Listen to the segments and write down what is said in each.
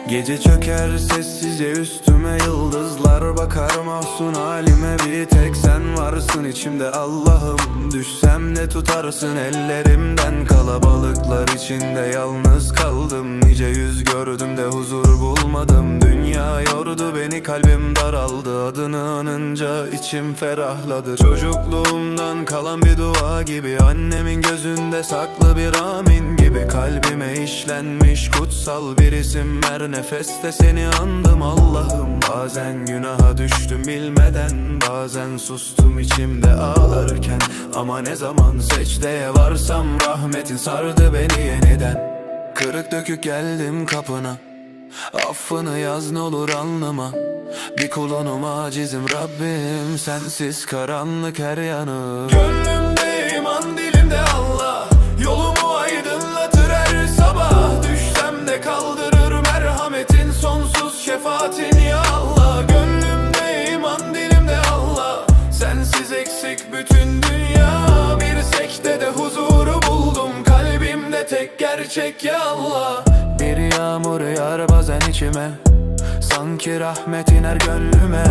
Gece çöker sessizce üstüme, yıldızlar bakar mahzun halime. Bir tek sen varsın içimde Allah'ım, düşsem de tutarsın ellerimden. Kalabalıklar içinde yalnız kaldım, nice yüz gördüm de huzur bulmadım. Dünya yordu beni, kalbim daraldı, adını anınca içim ferahladı. Çocukluğumdan kalan bir dua gibi, annemin gözünde saklı bir amin gibi. Kalbime işlenmiş kutsal bir isim, her nefeste seni andım Allah'ım. Bazen günaha düştüm bilmeden, bazen sustum içimde ağlarken. Ama ne zaman secdeye varsam, rahmetin sardı beni yeniden. Kırık dökük geldim kapına, affını yaz n'olur alnıma. Bir kulunum acizim Rabbim, sensiz karanlık her yanı. Gönlümde iman, dilimde Allah, yolumu aydınlatır her sabah. Düşsem de kaldırır merhametin, sonsuz şefaatin ya Allah. Gönlümde iman, dilimde Allah, sensiz eksik bütün dünya. Bir sekdede huzuru buldum, kalbimde tek gerçek ya Allah. Bir yağmur yağar bazen içime, sanki rahmet iner gönlüme.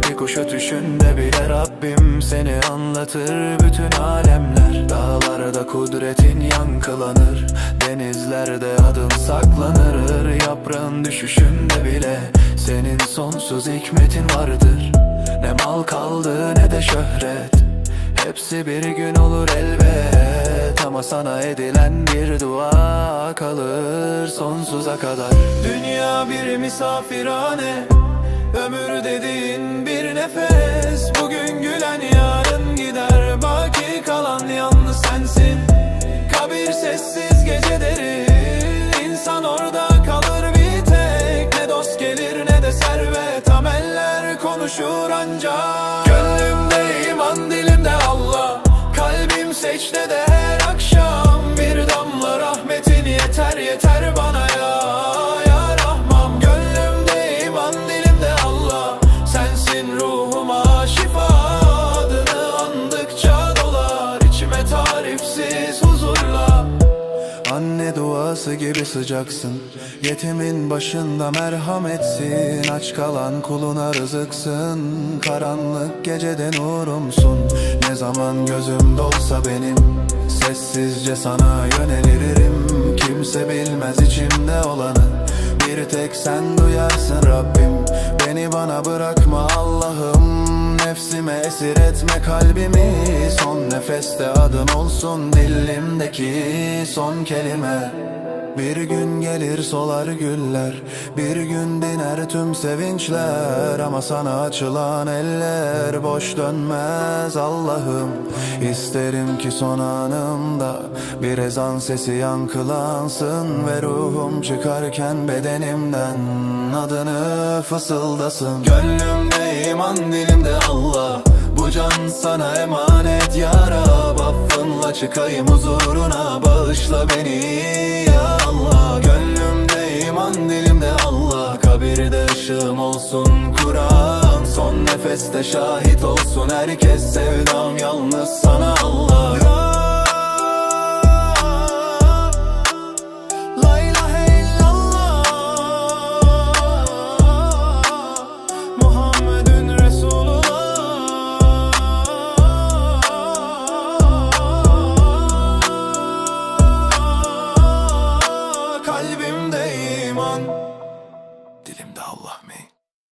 Bir kuş ötüşünde bile Rabbim seni anlatır bütün alemler. Dağlarda kudretin yankılanır, denizlerde adın saklanır. Yaprağın düşüşünde bile senin sonsuz hikmetin vardır. Ne mal kaldı ne de şöhret, hepsi bir gün olur elbet. Ama sana edilen bir dua kalır sonsuza kadar. Dünya bir misafirhane, ömür dediğin bir nefes. Bugün gülen yarın gider, baki kalan yalnız sensin. Kabir sessiz gece derin, insan orada kalır bir tek. Ne dost gelir ne de servet, ameller konuşur ancak. Gönlümde iman, dilimde Allah, kalbim secdede her akşam. Bir damla rahmetin yeter yeter bana ya Rahman. Gönlümde iman, dilimde Allah, sensin ruhuma şifa. Adını andıkça dolar içime tarifsiz huzurla. Anne duası gibi sıcaksın, yetimin başında merhametsin. Aç kalan kuluna rızıksın, karanlık gecede nurumsun. Ne zaman gözüm dolsa benim, sessizce sana yönelirim. Kimse bilmez içimde olanı, bir tek sen duyarsın Rabbim. Beni bana bırakma Allah'ım, nefsime esir etme kalbimi. Son nefeste adın olsun dilimdeki son kelime. Bir gün gelir solar güller, bir gün diner tüm sevinçler. Ama sana açılan eller boş dönmez Allah'ım. İsterim ki son anımda bir ezan sesi yankılansın, ve ruhum çıkarken bedenimden adını fısıldasın. Gönlümde iman, dilimde Allah, bu can sana emanet ya Rab. Affınla çıkayım huzuruna, bağışla beni ya Allah. Gönlümde iman, dilimde Allah, kabirde ışığım olsun Kur'an. Son nefeste şahit olsun herkes, sevdam yalnız sana Allah.